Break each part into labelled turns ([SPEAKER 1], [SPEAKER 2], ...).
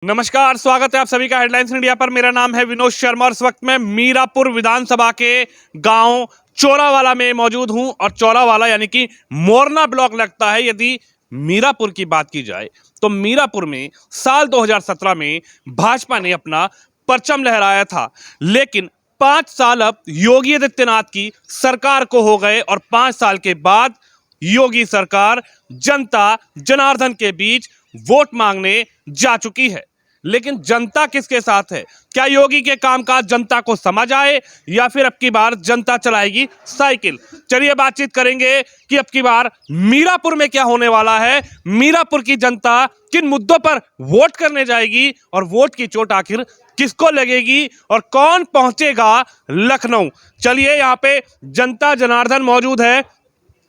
[SPEAKER 1] नमस्कार, स्वागत है आप सभी का हेडलाइंस इंडिया पर। मेरा नाम है विनोद शर्मा और इस वक्त मैं मीरापुर विधानसभा के गांव चोरावाला में मौजूद हूं। और चोरावाला यानी कि मोरना ब्लॉक लगता है। यदि मीरापुर की बात की जाए तो मीरापुर में साल 2017 में भाजपा ने अपना परचम लहराया था, लेकिन 5 साल अब योगी आदित्यनाथ की सरकार को हो गए और 5 साल के बाद योगी सरकार जनता जनार्दन के बीच वोट मांगने जा चुकी है। लेकिन जनता किसके साथ है? क्या योगी के कामकाज जनता को समझ आए या फिर अब की बार जनता चलाएगी साइकिल? चलिए बातचीत करेंगे कि अब की बार मीरापुर में क्या होने वाला है, मीरापुर की जनता किन मुद्दों पर वोट करने जाएगी और वोट की चोट आखिर किसको लगेगी और कौन पहुंचेगा लखनऊ। चलिए, यहाँ पे जनता जनार्दन मौजूद है।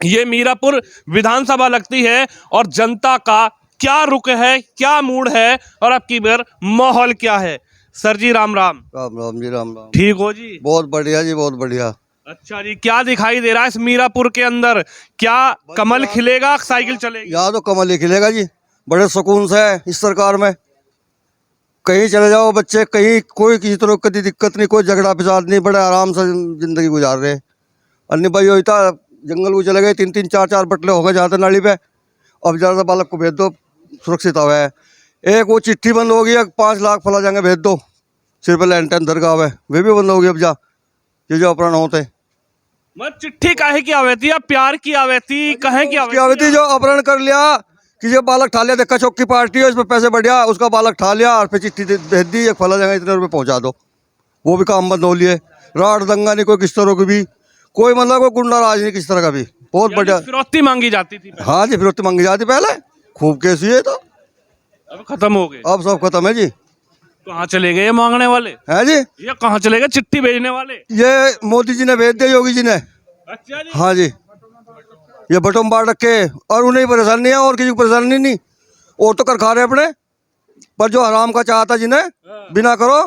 [SPEAKER 1] ये मीरापुर विधानसभा लगती है और जनता का क्या रुख है, क्या मूड है और अब की बार माहौल क्या है? सर जी राम राम।
[SPEAKER 2] राम राम जी, राम राम।
[SPEAKER 1] ठीक हो जी?
[SPEAKER 2] बहुत बढ़िया जी, बहुत बढ़िया।
[SPEAKER 1] अच्छा जी, क्या दिखाई दे रहा है इस मीरापुर के अंदर? क्या कमल खिलेगा, साइकिल चलेगी?
[SPEAKER 2] यहाँ तो कमल ही खिलेगा जी। बड़े सुकून से है इस सरकार में। कहीं चले जाओ बच्चे, कहीं कोई किसी तरह की दिक्कत नहीं, कोई झगड़ा फिसाद नहीं, बड़े आराम से जिंदगी गुजार रहे। अन्य भाई होता था, जंगल को चले गए, 3-3 4-4 बटले हो गए जाते नाली पे। अब ज़्यादा बालक को भेज दो, सुरक्षित हुआ है। एक वो चिट्ठी बंद हो गई है, 5 लाख फला जाएंगे भेज दो, सिर पर लैंटन दरगाह है, वे भी बंद हो गई। अब जा ये जो अपराध होते
[SPEAKER 1] मत चिट्ठी काहे की आवे थी? अब प्यार की आवे थी, कहे की आवे थी?
[SPEAKER 2] जो अपहरण कर लिया कि ये बालक ठा लिया, देखा चौक की पार्टी है, इसमें पैसे बढ़िया, उसका बालक ठा लिया और फिर चिट्ठी भेज दी, एक फला जाएगा इतने रुपये पहुंचा दो। वो भी काम बंद हो लिए। राड दंगा नहीं कोई किस तरह की भी, कोई मतलब कोई गुंडा राज नहीं किस तरह का भी। बहुत बढ़िया।
[SPEAKER 1] फिरौती मांगी जाती थी पहले।
[SPEAKER 2] हाँ जी, फिरौती मांगी जाती पहले, खूब केस हुए, तो
[SPEAKER 1] अब खत्म हो गए।
[SPEAKER 2] अब सब खत्म है जी।
[SPEAKER 1] कहाँ चले गए ये मांगने वाले?
[SPEAKER 2] है जी,
[SPEAKER 1] ये कहाँ चले गए चिट्ठी भेजने वाले?
[SPEAKER 2] ये मोदी जी ने भेज दिया, योगी जी ने।
[SPEAKER 1] अच्छा जी।
[SPEAKER 2] हाँ जी, ये बटन बांट रखे और उन्हें परेशानी है और किसी को परेशानी नहीं। और तो कर खा रहे अपने, पर जो हराम का चाहता जिन्हें बिना करो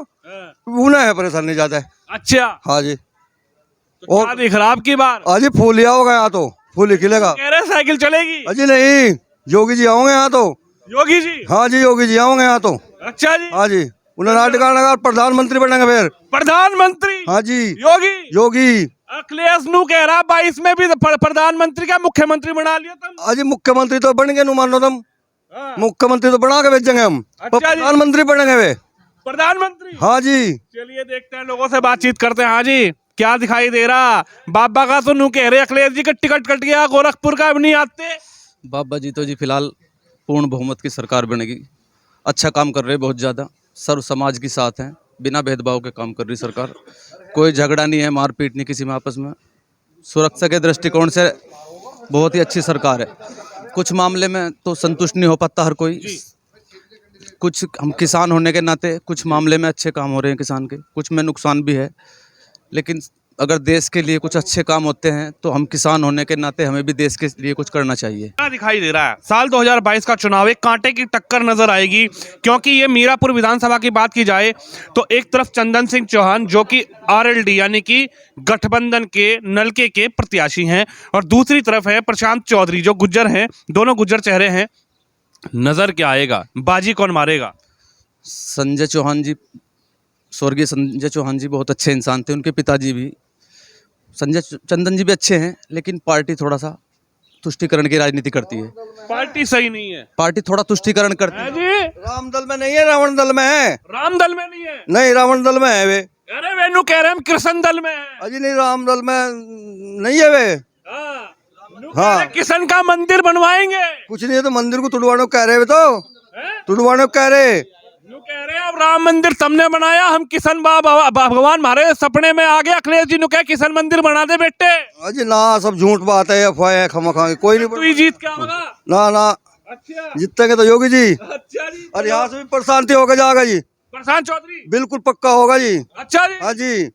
[SPEAKER 2] उन्हें है परेशानी ज्यादा है।
[SPEAKER 1] अच्छा,
[SPEAKER 2] हाँ जी।
[SPEAKER 1] तो क्या दिख रहा आपकी बार?
[SPEAKER 2] अजी फूल लिया होगा यहाँ, तो फूल ही खिलेगा।
[SPEAKER 1] कह रहे साइकिल चलेगी?
[SPEAKER 2] अजी नहीं, योगी जी आओगे यहाँ तो।
[SPEAKER 1] योगी जी?
[SPEAKER 2] हाँ जी, योगी जी आओगे यहाँ तो।
[SPEAKER 1] अच्छा जी।
[SPEAKER 2] हाँ जी, उन्हें नाटक प्रधानमंत्री बनेंगे फिर।
[SPEAKER 1] प्रधानमंत्री?
[SPEAKER 2] हाँ जी,
[SPEAKER 1] योगी?
[SPEAKER 2] योगी।
[SPEAKER 1] अखिलेश नु कह रहा 22 में भी प्रधानमंत्री का मुख्यमंत्री बना लिया तुम।
[SPEAKER 2] अजी मुख्यमंत्री तो बन गए, नु मान लो तुम।
[SPEAKER 1] हाँ।
[SPEAKER 2] मुख्यमंत्री तो बना के भेजेंगे हम।
[SPEAKER 1] अच्छा जी।
[SPEAKER 2] प्रधानमंत्री बनेंगे वे।
[SPEAKER 1] प्रधानमंत्री?
[SPEAKER 2] हाँ जी।
[SPEAKER 1] चलिए देखते हैं, लोगों से बातचीत करते हैं। हाँ जी, क्या दिखाई दे रहा? बाबा का तो नु कह रहे अखिलेश जी का टिकट कट गया, गोरखपुर का अब नहीं आते।
[SPEAKER 3] बाबा जी तो जी फिलहाल पूर्ण बहुमत की सरकार बनेगी। अच्छा काम कर रहे, बहुत ज़्यादा सर्व समाज के साथ हैं, बिना भेदभाव के काम कर रही सरकार। कोई झगड़ा नहीं है, मारपीट नहीं किसी में आपस में। सुरक्षा के दृष्टिकोण से बहुत ही अच्छी सरकार है। कुछ मामले में तो संतुष्ट नहीं हो पाता हर कोई। कुछ हम किसान होने के नाते कुछ मामले में अच्छे काम हो रहे हैं किसान के, कुछ में नुकसान भी है। लेकिन अगर देश के लिए कुछ अच्छे काम होते हैं तो हम किसान होने के नाते हमें भी देश के लिए कुछ करना चाहिए।
[SPEAKER 1] क्या दिखाई दे रहा है? साल 2022 का चुनाव एक कांटे की टक्कर नजर आएगी, क्योंकि ये मीरापुर विधानसभा की बात की जाए तो एक तरफ चंदन सिंह चौहान जो कि आरएलडी यानी कि गठबंधन के नलके के प्रत्याशी हैं और दूसरी तरफ है प्रशांत चौधरी जो गुज्जर हैं। दोनों गुज्जर चेहरे हैं। नजर क्या आएगा, बाजी कौन मारेगा?
[SPEAKER 3] संजय चौहान जी, स्वर्गीय संजय चौहान जी बहुत अच्छे इंसान थे, उनके पिताजी भी। संजय चंदन जी भी अच्छे हैं, लेकिन पार्टी थोड़ा सा तुष्टीकरण की राजनीति करती है।
[SPEAKER 1] पार्टी सही नहीं है?
[SPEAKER 3] पार्टी थोड़ा तुष्टीकरण करती है।
[SPEAKER 1] जी,
[SPEAKER 2] राम दल में नहीं है, रावण दल में है।
[SPEAKER 1] राम दल में नहीं है?
[SPEAKER 2] नहीं, रावण दल में है वे।
[SPEAKER 1] अरे वेनु कह रहे हम कृष्ण दल में है।
[SPEAKER 2] अजी नहीं, राम दल में नहीं है वे।
[SPEAKER 1] हाँ, किशन का मंदिर बनवाएंगे।
[SPEAKER 2] कुछ नहीं है तो मंदिर को तुड़वाने को कह रहे वे, तो तुड़वाने को कह रहे।
[SPEAKER 1] कह रहे अब राम मंदिर तुमने बनाया, हम किशन भगवान हमारे सपने में आ गया। अखिलेश जी ने कहा किशन मंदिर बना दे बेटे।
[SPEAKER 2] अजी ना, सब झूठ बात है, अफवाह है, खमा कोई नहीं।
[SPEAKER 1] तू ही जीत क्या होगा?
[SPEAKER 2] ना ना,
[SPEAKER 1] अच्छा,
[SPEAKER 2] जीतेंगे तो योगी जी।
[SPEAKER 1] अच्छा जी।
[SPEAKER 2] और यहाँ से भी प्रशांति होकर जाएगा जी,
[SPEAKER 1] प्रशांत चौधरी?
[SPEAKER 2] बिल्कुल पक्का होगा जी।
[SPEAKER 1] अच्छा जी।
[SPEAKER 2] हाँ जी,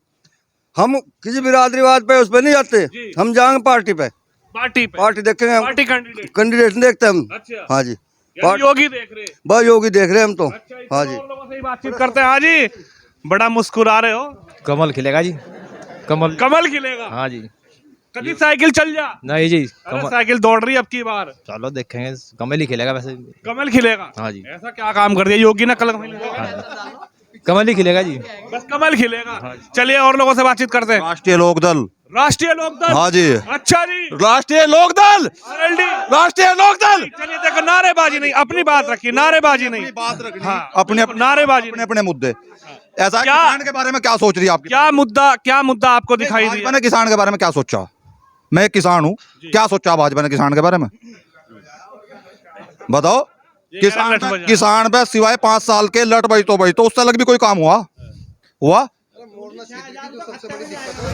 [SPEAKER 2] हम किसी बिरादरीवाद पे उस पे नहीं जाते, हम जाएंगे पार्टी पे।
[SPEAKER 1] पार्टी
[SPEAKER 2] देखेंगे हम,
[SPEAKER 1] पार्टी
[SPEAKER 2] कैंडिडेट देखते हम।
[SPEAKER 1] अच्छा।
[SPEAKER 2] हाँ जी,
[SPEAKER 1] योगी देख रहे?
[SPEAKER 2] बस योगी देख रहे हम तो।
[SPEAKER 1] अच्छा,
[SPEAKER 2] हाँ जी,
[SPEAKER 1] लोगों से ही बातचीत करते हैं। हाँ जी, बड़ा मुस्कुरा रहे हो।
[SPEAKER 4] कमल खिलेगा जी, कमल।
[SPEAKER 1] कमल खिलेगा?
[SPEAKER 4] हाँ जी।
[SPEAKER 1] कभी साइकिल चल जा।
[SPEAKER 4] नहीं जी
[SPEAKER 1] अरे साइकिल दौड़ रही है अब की बार,
[SPEAKER 4] चलो देखेंगे, कमल ही खिलेगा वैसे।
[SPEAKER 1] कमल खिलेगा।
[SPEAKER 4] हाँ जी।
[SPEAKER 1] ऐसा क्या काम कर दिया योगी ने कल कमल
[SPEAKER 4] कमल ही खिलेगा जी।
[SPEAKER 1] बस कमल खिलेगा। चलिए और लोगों से बातचीत करते हैं।
[SPEAKER 2] राष्ट्रीय लोकदल।
[SPEAKER 1] राष्ट्रीय लोकदल।
[SPEAKER 2] हाँ जी।
[SPEAKER 1] अच्छा जी।
[SPEAKER 2] राष्ट्रीय लोकदल।
[SPEAKER 1] आरएलडी।
[SPEAKER 2] राष्ट्रीय लोकदल।
[SPEAKER 1] चलिए देखो, नारेबाजी नहीं, अपनी बात रखिए, नारेबाजी नहीं।
[SPEAKER 2] बात रखनी।
[SPEAKER 1] हाँ,
[SPEAKER 2] अपने
[SPEAKER 1] नारेबाजी
[SPEAKER 2] अपने अपने मुद्दे। ऐसा
[SPEAKER 1] क्या-
[SPEAKER 2] किसान के बारे में क्या सोच रही है आपकी?
[SPEAKER 1] क्या मुद्दा आपको दिखाई
[SPEAKER 2] भाजपा
[SPEAKER 1] दिया?
[SPEAKER 2] ने किसान के बारे में क्या सोचा? मैं एक किसान हूँ, क्या सोचा भाजपा ने किसान के बारे में? बताओ। किसान पे सिवाय 5 साल के लट बज तो उससे अलग भी कोई काम हुआ?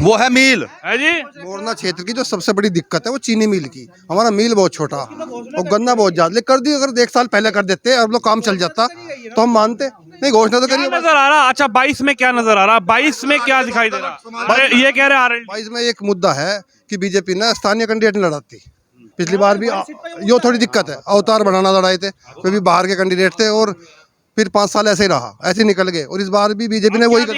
[SPEAKER 2] वो है मील
[SPEAKER 1] है जी।
[SPEAKER 5] मोरना क्षेत्र की जो सबसे बड़ी दिक्कत है वो चीनी मिल की। हमारा मिल बहुत छोटा और गन्ना बहुत ज्यादा, लेकिन कर दी अगर 1 साल पहले कर देते और लोग काम चल जाता तो हम मानते। नहीं, घोषणा तो
[SPEAKER 1] क्या
[SPEAKER 5] करिए।
[SPEAKER 1] नजर आ रहा? अच्छा 22 में क्या नजर आ रहा? 22 में क्या दिखाई दे रहा? अरे ये कह रहे आरएलडी।
[SPEAKER 5] 22 में एक मुद्दा है कि बीजेपी ने स्थानीय कैंडिडेट नहीं लड़ाती। पिछली बार भी यो थोड़ी दिक्कत है, अवतार बढ़ाना लड़ाए थे, वे भी बाहर के कैंडिडेट थे और फिर 5 साल ऐसे ही रहा, ऐसे ही निकल गए। और इस बार भी बीजेपी ने वही
[SPEAKER 1] क्या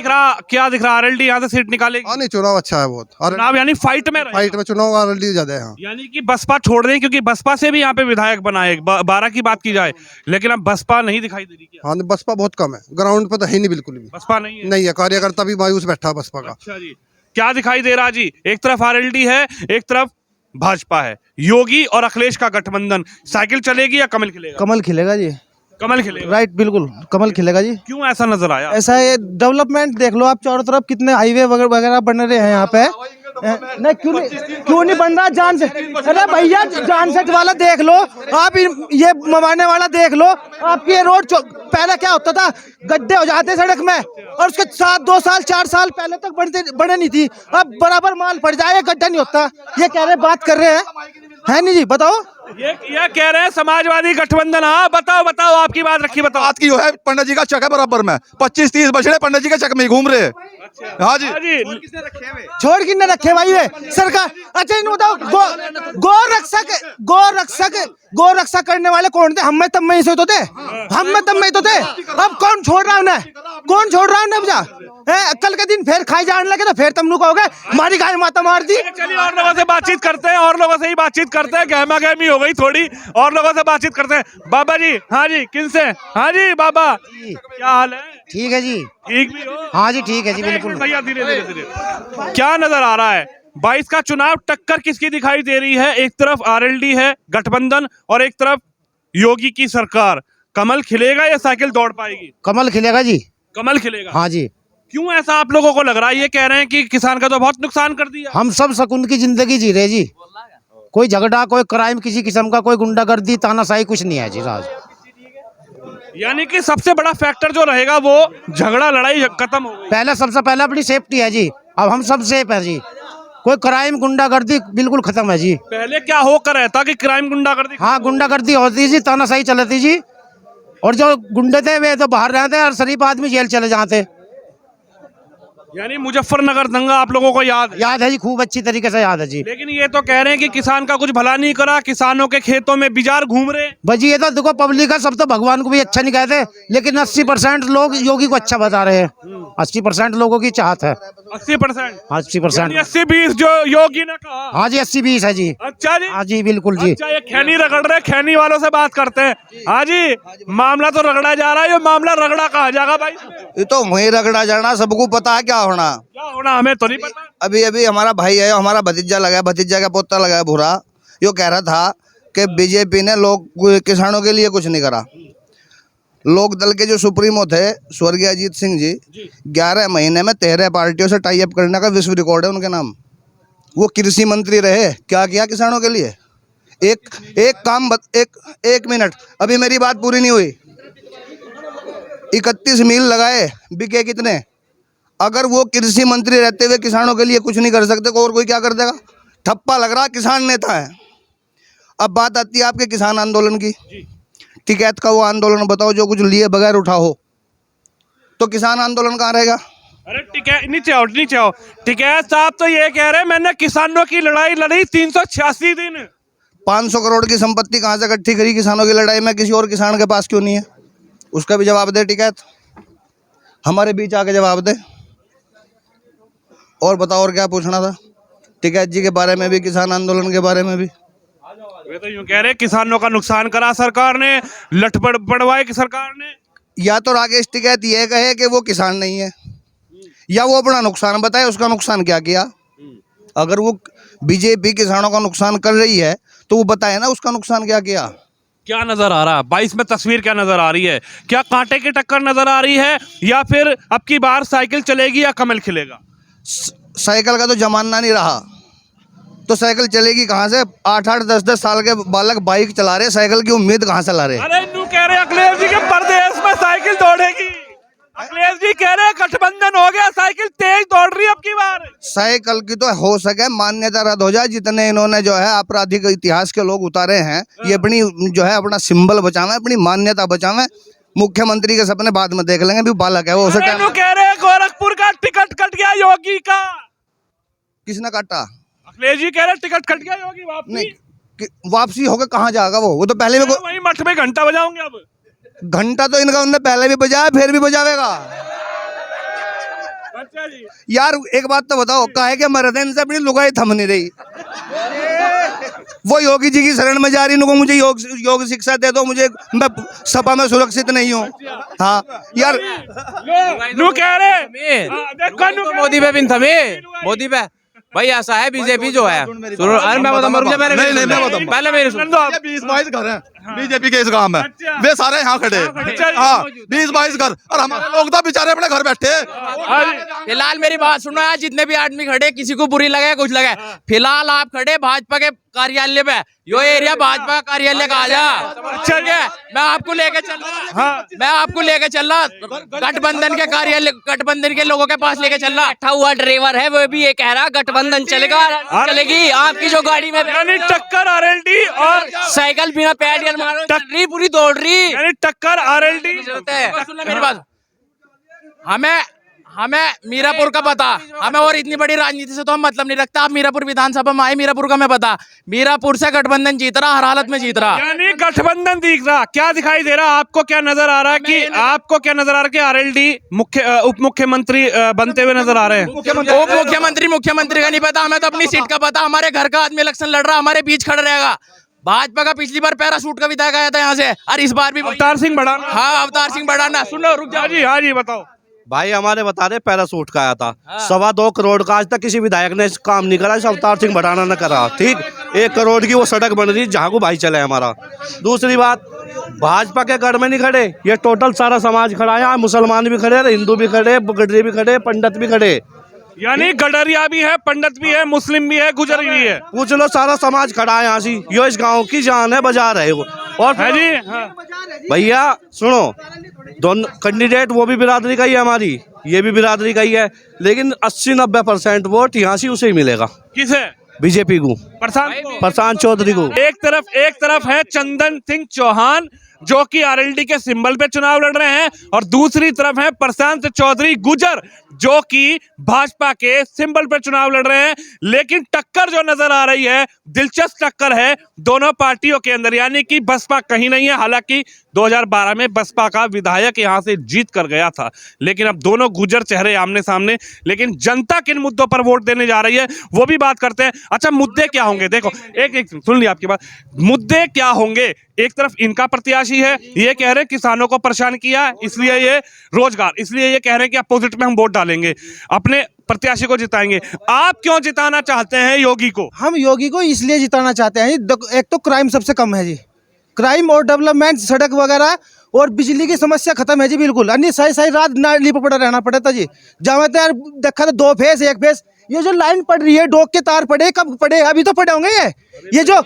[SPEAKER 1] दिख रहा? आरएलडी यहाँ से सीट निकालेगी?
[SPEAKER 5] हाँ नहीं, चुनाव अच्छा है बहुत। और
[SPEAKER 1] चुनाव यानी फाइट में रहे।
[SPEAKER 5] फाइट में चुनाव आरएलडी ज्यादा है। हाँ।
[SPEAKER 1] यानी कि बसपा छोड़ दें, क्योंकि बसपा से भी यहाँ पे विधायक बनाए 12 की बात की जाए, लेकिन अब बसपा नहीं दिखाई दे रही। क्या
[SPEAKER 5] हाँ, बसपा बहुत कम है, ग्राउंड पे तो है नहीं, बिल्कुल भी
[SPEAKER 1] बसपा नहीं है?
[SPEAKER 5] नहीं है, कार्यकर्ता भी मायूस बैठा बसपा का।
[SPEAKER 1] अच्छा जी। क्या दिखाई दे रहा जी? एक तरफ आरएलडी है, एक तरफ भाजपा है, योगी और अखिलेश का गठबंधन। साइकिल चलेगी या कमल खिलेगा?
[SPEAKER 6] कमल खिलेगा जी।
[SPEAKER 1] कमल खिलेगा।
[SPEAKER 6] राइट, बिल्कुल कमल खिलेगा जी।
[SPEAKER 1] क्यों ऐसा नजर आया?
[SPEAKER 6] ऐसा है, डेवलपमेंट देख लो आप, चारों तरफ कितने हाईवे वगैरह बन रहे हैं यहाँ पे। नहीं, क्यों नहीं बन रहा? जान से, अरे भैया जान से वाला देख लो आप, ये मवाने वाला देख लो। आपकी ये रोड पहले क्या होता था, गड्ढे हो जाते सड़क में और उसके साथ 2 साल 4 साल पहले तक बने नहीं थी। अब बराबर माल पड़ जाए, गड्ढा नहीं होता। ये कह रहे बात कर रहे हैं, है नहीं जी? बताओ।
[SPEAKER 1] ये कह रहे हैं समाजवादी गठबंधन। हाँ बताओ आपकी बात रखी, बताओ।
[SPEAKER 2] बात की जो है, पंडित जी का चक है बराबर में, 25-30 बछड़े पंडित जी के चक में ही घूम रहे हैं। हाँ जी।
[SPEAKER 6] छोड़ किन्ने रखे भाई वे सरकार? अच्छा इन बताओ, गौ रक्षा करने वाले कौन थे? हम में तब में ही तो थे, अब कौन छोड़ रहा उन्हें? कौन छोड़ रहा उन्हें? बजा कल के दिन फिर खाई जाने लगे तो फिर तुम लोग कहोगे हमारी गाय माता मार दी।
[SPEAKER 1] चलिए और लोगों से बातचीत करते हैं, और लोगों से ही बातचीत करते हैं। गहमा गहमी हो गई थोड़ी, और लोगों से बातचीत करते हैं। बाबा जी, हाँ जी, किनसे? हाँ जी बाबा, क्या हाल है?
[SPEAKER 6] ठीक है जी।
[SPEAKER 1] ठीक भी हो?
[SPEAKER 6] हाँ जी ठीक है जी,
[SPEAKER 1] एक
[SPEAKER 6] बिल्कुल।
[SPEAKER 1] मिनट भैया, धीरे धीरे। क्या नजर आ रहा है? 22 का चुनाव, टक्कर किसकी दिखाई दे रही है? एक तरफ आरएलडी है गठबंधन और एक तरफ योगी की सरकार। कमल खिलेगा या साइकिल दौड़ पाएगी?
[SPEAKER 6] कमल खिलेगा जी।
[SPEAKER 1] कमल खिलेगा।
[SPEAKER 6] हाँ जी।
[SPEAKER 1] क्यों ऐसा आप लोगों को लग रहा है? ये कह रहे हैं कि किसान का तो बहुत नुकसान कर दिया।
[SPEAKER 6] हम सब सुकून की जिंदगी जी रहे जी, कोई झगड़ा, कोई क्राइम किसी किस्म का, कोई गुंडागर्दी, तानाशाही कुछ नहीं है जी राज।
[SPEAKER 1] यानी कि सबसे बड़ा फैक्टर जो रहेगा वो झगड़ा लड़ाई खत्म हो गई।
[SPEAKER 6] पहले सबसे पहले अपनी सेफ्टी है जी, अब हम सब सेफ है जी। कोई क्राइम गुंडागर्दी बिल्कुल खत्म है जी।
[SPEAKER 1] पहले क्या होकर रहता कि क्राइम गुंडागर्दी?
[SPEAKER 6] हाँ, गुंडागर्दी होती जी, तानाशाही चलती जी, और जो गुंडे थे वे तो बाहर रहते और शरीफ आदमी जेल चले जाते।
[SPEAKER 1] यानी मुजफ्फरनगर दंगा आप लोगों को याद
[SPEAKER 6] है जी, खूब अच्छी तरीके से याद है जी।
[SPEAKER 1] लेकिन ये तो कह रहे हैं कि किसान का कुछ भला नहीं करा, किसानों के खेतों में बिजार घूम रहे।
[SPEAKER 6] भाजी ये तो देखो, पब्लिक का सब तो भगवान को भी अच्छा नहीं कहते, लेकिन 80% लोग योगी को अच्छा बता रहे हैं। 80% लोगों की चाहत है।
[SPEAKER 1] 80%?
[SPEAKER 6] 80%।
[SPEAKER 1] 80-20 जो योगी ने कहा।
[SPEAKER 6] हाँ जी, 80-20 है जी।
[SPEAKER 1] अच्छा जी।
[SPEAKER 6] हाँ जी, बिल्कुल जी।
[SPEAKER 1] अच्छा, ये खैनी रगड़ रहे, खैनी वालों से बात करते हैं। हाँ जी, मामला तो रगड़ा जा रहा है, ये मामला रगड़ा कहा जाएगा भाई?
[SPEAKER 2] ये तो वही रगड़ा जाना, सबको पता है क्या होना।
[SPEAKER 1] क्या होना हमें तो नहीं पता।
[SPEAKER 2] अभी हमारा भाई है, हमारा भतीजा का पोता लगा है भूरा, यो कह रहा था कि बीजेपी ने किसानों के लिए कुछ नहीं करा। लोक दल के जो सुप्रीमो थे स्वर्गीय अजीत सिंह जी, 11 महीने में 13 पार्टियों से टाई अप करने का विश्व रिकॉर्ड है उनके नाम। वो कृषि मंत्री रहे, क्या किया किसानों के लिए? एक मिनट, अभी मेरी बात पूरी नहीं हुई। 31 मील लगाए, बिके कितने? अगर वो कृषि मंत्री रहते हुए किसानों के लिए कुछ नहीं कर सकते तो और कोई क्या कर देगा? ठप्पा लग रहा, किसान नेता है। अब बात आती है आपके किसान आंदोलन की। टिकैत का वो आंदोलन बताओ जो कुछ लिए बगैर उठा हो, तो किसान आंदोलन कहाँ रहेगा?
[SPEAKER 1] अरे टिकैत नीचे आओ। टिकैत साहब तो ये कह रहे हैं मैंने किसानों की लड़ाई लड़ी 386 दिन।
[SPEAKER 2] 500 करोड़ की संपत्ति कहाँ से इकट्ठी करी किसानों की लड़ाई में? किसी और किसान के पास क्यों नहीं है? उसका भी जवाब दे टिकैत, हमारे बीच आके जवाब दे। और बताओ, और क्या पूछना था? टिकैत जी के बारे में भी, किसान आंदोलन के बारे में भी।
[SPEAKER 1] वे तो यूं कह रहे किसानों का नुकसान करा सरकार ने, लठपड़ पड़वाए कि सरकार ने।
[SPEAKER 2] या तो राकेश टिकैत ये कहे कि वो किसान नहीं है, या वो अपना नुकसान बताए, उसका नुकसान क्या किया। अगर वो बीजेपी किसानों का नुकसान कर रही है तो वो बताए ना उसका नुकसान क्या किया।
[SPEAKER 1] क्या नजर आ रहा है 22 में तस्वीर क्या नजर आ रही है? क्या कांटे की टक्कर नजर आ रही है, या फिर अब की बार साइकिल चलेगी या कमल खिलेगा?
[SPEAKER 2] साइकिल का तो जमाना नहीं रहा, तो साइकिल चलेगी कहाँ से? 8-8 10-10 साल के बालक बाइक चला रहे, साइकिल की उम्मीद कहाँ से ला रहे?
[SPEAKER 1] अरे यूं कह रहे अखिलेश जी के प्रदेश में साइकिल दौड़ेगी। अखिलेश जी कह रहे गठबंधन हो गया, साइकिल तेज दौड़ रही है अब की बार।
[SPEAKER 2] साइकिल की तो हो सके मान्यता रद्द हो जाए। जितने इन्होंने जो है आपराधिक इतिहास के लोग उतारे हैं, ये अपनी जो है अपना सिंबल बचावे, अपनी मान्यता बचावे। मुख्यमंत्री के सपने बाद में देख लेंगे, भी बालक है वो। उसे
[SPEAKER 1] अरे यूं कह रहे गोरखपुर का टिकट कट गया योगी का।
[SPEAKER 2] किसने काटा?
[SPEAKER 1] अखिलेश जी कह रहे टिकट कट गया योगी वापसी।
[SPEAKER 2] नहीं, वापसी होकर कहाँ जाएगा वो तो पहले भी
[SPEAKER 1] वही मठ में घंटा बजाऊंगे अब।
[SPEAKER 2] घंटा तो इनका उनने पहले भी बजाया, फिर भी बजावेगा।
[SPEAKER 1] अच्छा जी।
[SPEAKER 2] यार एक बात तो बताओ, काहे के मरद इनसे अपनी लुगाई थम नहीं रही। वो योगी जी की शरण में जा रही, इनको मुझे योग शिक्षा दे दो, मुझे मैं सपा में सुरक्षित नहीं हूँ। हाँ यार
[SPEAKER 1] नु कह रहे देखो नु
[SPEAKER 4] मोदी पे बिन थमे, मोदी पे भाई ऐसा है बीजेपी जो है। अरे मैं बताऊं, रुक जा,
[SPEAKER 7] नहीं, मैं बताऊं।
[SPEAKER 1] पहले मेरी सुन दो।
[SPEAKER 7] 20-22 घर हैं बीजेपी के इस गांव में, वे सारे यहाँ खड़े। हाँ 20-22 घर, और हमारे लोग तो बेचारे अपने घर बैठे।
[SPEAKER 8] फिलहाल मेरी बात सुनो यार, जितने भी आदमी खड़े, किसी को बुरी लगे कुछ लगे, फिलहाल आप खड़े भाजपा के कार्यालय पे, यो एरिया भाजपा का कार्यालय कहा जा। चलिए मैं आपको लेके चल रहा, मैं आपको लेके चल रहा गठबंधन के कार्यालय, गठबंधन के लोगों के पास लेके चल रहा।
[SPEAKER 9] बैठा हुआ ड्राइवर है वो भी ये कह रहा गठबंधन चलेगा, चलेगी आपकी जो गाड़ी में
[SPEAKER 1] यानी टक्कर आरएलडी और
[SPEAKER 9] साइकिल बिना पैडल मारो चल रही, पूरी दौड़ रही।
[SPEAKER 1] यानी टक्कर आरएलडी।
[SPEAKER 8] मेरी बात, हमें मीरापुर का पता, हमें और इतनी बड़ी राजनीति से तो हम मतलब नहीं रखता। आप मीरापुर विधानसभा में आए, मीरापुर का मैं पता, मीरापुर से गठबंधन जीत रहा, हर हालत में जीत रहा।
[SPEAKER 1] यानी गठबंधन दिख रहा, क्या दिखाई दे रहा आपको? क्या नजर आ रहा है कि आपको क्या नजर आ रहा है कि आरएलडी उप मुख्यमंत्री बनते हुए नजर आ रहे हैं?
[SPEAKER 8] उप मुख्यमंत्री का नहीं पता, हमें तो अपनी सीट का पता। हमारे घर का आदमी इलेक्शन लड़ रहा, हमारे बीच खड़ा रहेगा। भाजपा का पिछली बार पैराशूट का विधायक आया था यहाँ से, और इस बार भी
[SPEAKER 1] अवतार सिंह बढ़ाना।
[SPEAKER 8] हाँ अवतार सिंह बढ़ाना। सुनो रुक जाओ
[SPEAKER 1] जी, हाँ जी बताओ।
[SPEAKER 10] भाई हमारे बता रहे पैरासूट का आया था, 2.25 करोड़ का आज तक किसी विधायक ने काम नहीं करा, अवतार सिंह बढ़ाना न करा। ठीक, 1 करोड़ की वो सड़क बन रही जहाँ को भाई चले हमारा। दूसरी बात, भाजपा के गढ़ में नहीं खड़े, ये टोटल सारा समाज खड़ा है। यहाँ मुसलमान भी खड़े, हिंदू भी खड़े, गडरी भी खड़े, पंडित भी खड़े।
[SPEAKER 1] यानी गडरिया भी है, पंडित भी है, मुस्लिम भी है, गुजर भी है।
[SPEAKER 10] पूछ लो, सारा समाज खड़ा है यहाँ से। यो इस गाँव की जान है, बाजार है वो। और
[SPEAKER 1] है जी हाँ।
[SPEAKER 10] भैया सुनो, दोनों कैंडिडेट वो भी बिरादरी का ही है हमारी, ये भी बिरादरी का ही है, लेकिन 80-90% वोट यहाँ से उसे ही मिलेगा।
[SPEAKER 1] किसे?
[SPEAKER 10] बीजेपी को, प्रशांत चौधरी को।
[SPEAKER 1] एक तरफ है चंदन सिंह चौहान जो कि आरएलडी के सिंबल पे चुनाव लड़ रहे हैं, और दूसरी तरफ है प्रशांत चौधरी गुजर जो कि भाजपा के सिंबल पे चुनाव लड़ रहे हैं। लेकिन टक्कर जो नजर आ रही है, दिलचस्प टक्कर है दोनों पार्टियों के अंदर। यानी कि बसपा कहीं नहीं है, हालांकि 2012 में बसपा का विधायक यहां से जीत कर गया था, लेकिन अब दोनों गुजर चेहरे आमने सामने। लेकिन जनता किन मुद्दों पर वोट देने जा रही है वो भी बात करते हैं। अच्छा, मुद्दे क्या होंगे? देखो एक सुन लिया आपकी बात, मुद्दे क्या होंगे? एक तरफ इनका प्रत्याशी है, ये कह रहे हैं किसानों को परेशान किया इसलिए ये रोजगार, इसलिए ये कह रहे हैं कि अपोजिट में हम वोट डालेंगे, अपने प्रत्याशी को जिताएंगे। आप क्यों जिताना चाहते हैं योगी को?
[SPEAKER 6] हम योगी को इसलिए जिताना चाहते हैं, एक तो क्राइम सबसे कम है जी, क्राइम और डेवलपमेंट, सड़क वगैरह और बिजली की समस्या खत्म है जी बिल्कुल। अन्य सही रात नाली पर पड़ा रहना पड़ा था जी। जहाँ तक देखा था 2 फेस 1 फेस, ये जो लाइन पड़ रही है, डोक के तार पड़े, कब पड़े? अभी तो पड़े होंगे। ये जो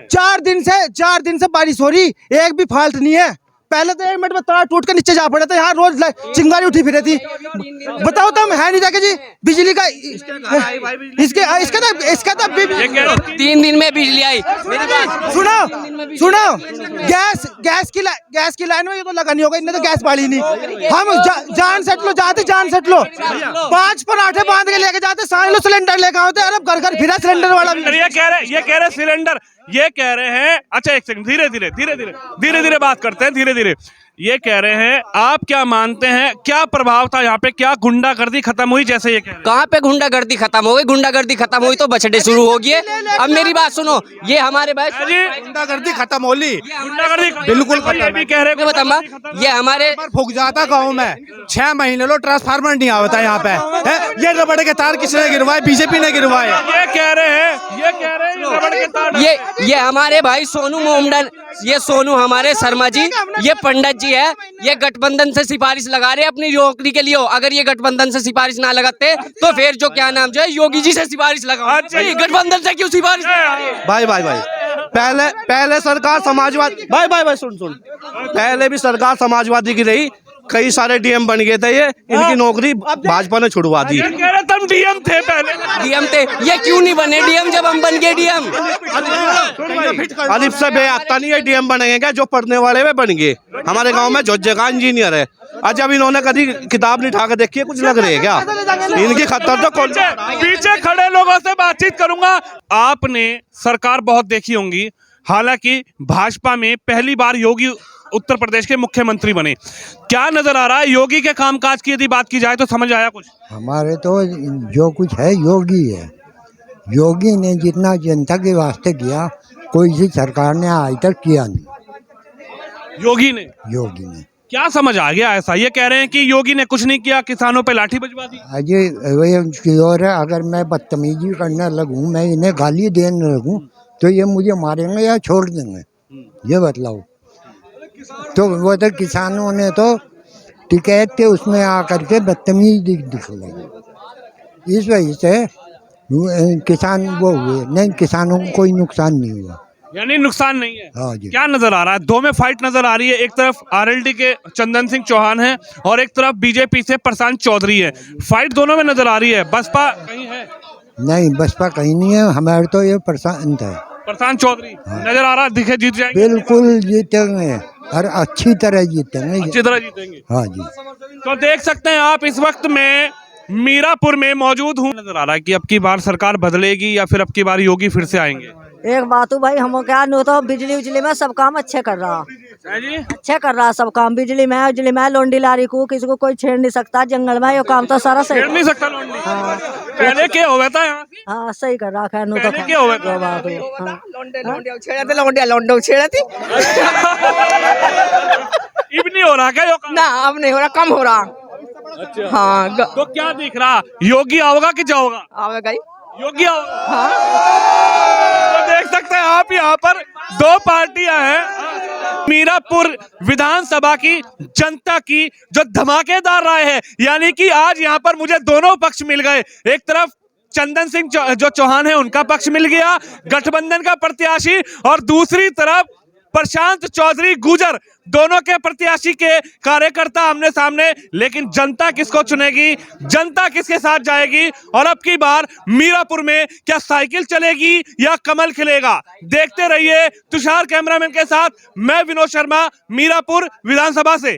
[SPEAKER 6] 4 दिन से बारिश हो रही, एक भी फाल्ट नहीं है। पहले तो 1 मिनट में तार टूट के नीचे जा पड़ा था, यहाँ रोज चिंगारी उठी फिर थी। बताओ तो हम है नहीं जाके जी बिजली का इसका तो
[SPEAKER 9] 3 दिन में बिजली आई।
[SPEAKER 6] सुनो गैस की लाइन में ये तो लगा नहीं होगा, इनने तो गैस बाली नहीं। हम जान सेट लो, जाते जान सेट लो, 5 पराठे बांध के लेके जाते, 7 किलो सिलेंडर लेकर आते। अरे घर घर फिरा सिलेंडर वाला।
[SPEAKER 1] ये कह रहे सिलेंडर, ये कह रहे हैं। अच्छा एक सेकंड, धीरे धीरे बात करते हैं, धीरे धीरे। ये कह रहे हैं, आप क्या मानते हैं क्या प्रभाव था यहाँ पे, क्या गुंडागर्दी खत्म हुई जैसे ये कह रहे हैं?
[SPEAKER 9] कहाँ पे गुंडागर्दी खत्म हो गई? गुंडागर्दी खत्म हुई तो बछड़े शुरू हो गए। अब मेरी बात सुनो, ये हमारे भाई
[SPEAKER 10] गुंडागर्दी खत्म होली
[SPEAKER 1] गुंडागर्दी
[SPEAKER 10] बिल्कुल
[SPEAKER 1] ये भी कह रहे
[SPEAKER 9] मैं बताऊंगा, ये हमारे
[SPEAKER 10] फूक जाता गाँव में 6 महीने लो ट्रांसफार्मर नहीं आता यहाँ पे है? ये रबड़ के तार किसने गिरवाए? बीजेपी ने गिरवाए।
[SPEAKER 1] ये कह रहे हैं रबड़ के तार
[SPEAKER 9] ये हमारे भाई सोनू मोमडन, ये सोनू हमारे शर्मा जी, ये पंडित जी है, ये गठबंधन से सिफारिश लगा रहे हैं अपनी नौकरी के लिए। अगर ये गठबंधन से सिफारिश ना लगाते तो फिर जो क्या नाम जो है योगी जी से सिफारिश लगा। गठबंधन से क्यों सिफारिश?
[SPEAKER 10] भाई पहले सरकार समाजवादी भाई सुन पहले भी सरकार समाजवादी की रही, कई सारे डीएम बन गए थे, ये इनकी नौकरी भाजपा ने छुड़वा दी।
[SPEAKER 1] कह रहे तुम डीएम थे पहले।
[SPEAKER 9] डीएम थे, ये क्यों नहीं बने डीएम जब हम बन गए डीएम?
[SPEAKER 10] अलिफ से बे आता नहीं है डीएम बनेंगे क्या? जो पढ़ने वाले वे बन गए। हमारे गांव में जो जगह इंजीनियर है, आज जब इन्होंने कभी किताब नहीं उठा के देखी है, कुछ लग रही है क्या इनकी? खतर तो
[SPEAKER 1] पीछे खड़े लोगों से बातचीत करूंगा। आपने सरकार बहुत देखी होंगी, हालांकि भाजपा में पहली बार योगी उत्तर प्रदेश के मुख्यमंत्री बने। क्या नजर आ रहा है योगी के कामकाज की यदि बात की जाए तो? समझ आया कुछ?
[SPEAKER 11] हमारे तो जो कुछ है योगी है। योगी ने जितना जनता के वास्ते किया कोई सी सरकार ने आज तक किया नहीं।
[SPEAKER 1] योगी ने क्या समझ आ गया ऐसा? ये कह रहे हैं कि योगी ने कुछ नहीं किया, किसानों पे लाठी बजवा दी।
[SPEAKER 11] अजय और है, अगर मैं बदतमीजी करने लगूं, मैं इन्हें गाली देने लगूं तो ये मुझे मारेंगे या छोड़ देंगे? ये बतलाओ। तो वो तो किसानों ने तो टिकैत के उसमें आकर के बदतमीजी दिखलाई, इस वजह से किसान वो हुए। नहीं, किसानों को कोई नुकसान नहीं हुआ।
[SPEAKER 1] यानी नुकसान नहीं है।
[SPEAKER 11] हाँ जी।
[SPEAKER 1] क्या नजर आ रहा है? दो में फाइट नजर आ रही है। एक तरफ आरएलडी के चंदन सिंह चौहान है और एक तरफ बीजेपी से प्रशांत चौधरी है। फाइट दोनों में नजर आ रही है। बसपा कहीं है?
[SPEAKER 11] नहीं, बसपा कहीं नहीं है। हमारे तो ये प्रशांत है,
[SPEAKER 1] प्रशांत चौधरी नजर आ रहा है। दिखे जीत जाएंगे?
[SPEAKER 11] बिल्कुल जीतेंगे और अच्छी तरह जीतेंगे।
[SPEAKER 1] अच्छी तरह जीतेंगे।
[SPEAKER 11] हाँ जी।
[SPEAKER 1] तो देख सकते हैं आप, इस वक्त मैं मीरापुर में मौजूद हूँ। नजर आ रहा है कि अब की बार सरकार बदलेगी या फिर अब की बार योगी फिर से आएंगे?
[SPEAKER 12] एक बात हो भाई, हम क्या नहीं तो बिजली में सब काम अच्छे कर रहा, अच्छे कर रहा सब काम। बिजली में लोंडी लारी को किसी को कोई छेड़ नहीं सकता। जंगल में ये काम तो सारा सही
[SPEAKER 1] छेड़ नहीं सकता लोंडी।
[SPEAKER 12] हाँ,
[SPEAKER 1] पहले क्या हो था यहाँ?
[SPEAKER 12] हाँ सही कर रहा है।
[SPEAKER 1] पहले क्या हो था?
[SPEAKER 12] बात
[SPEAKER 8] लोंडे छेड़ा थी।
[SPEAKER 1] अब नहीं हो रहा क्या यो काम?
[SPEAKER 8] ना अब नहीं हो रहा, कम हो रहा।
[SPEAKER 1] अच्छा।
[SPEAKER 8] हाँ
[SPEAKER 1] तो क्या दिख रहा? योगी आओगा कि जाओगा?
[SPEAKER 8] आवेगा ही।
[SPEAKER 1] योगी आओगा। तो देख सकते हैं आप, यहाँ पर दो पार्टियां हैं। मीरापुर विधानसभा की जनता की जो धमाकेदार राय है, यानी कि आज यहाँ पर मुझे दोनों पक्ष मिल गए। एक तरफ चंदन सिंह जो चौहान है, उनका पक्ष मिल गया, गठबंधन का प्रत्याशी, और दूसरी तरफ प्रशांत चौधरी गुजर, दोनों के प्रत्याशी के कार्यकर्ता आमने सामने। लेकिन जनता किसको चुनेगी, जनता किसके साथ जाएगी, और अब की बार मीरापुर में क्या साइकिल चलेगी या कमल खिलेगा? देखते रहिए। तुषार कैमरामैन के साथ मैं विनोद शर्मा, मीरापुर विधानसभा से।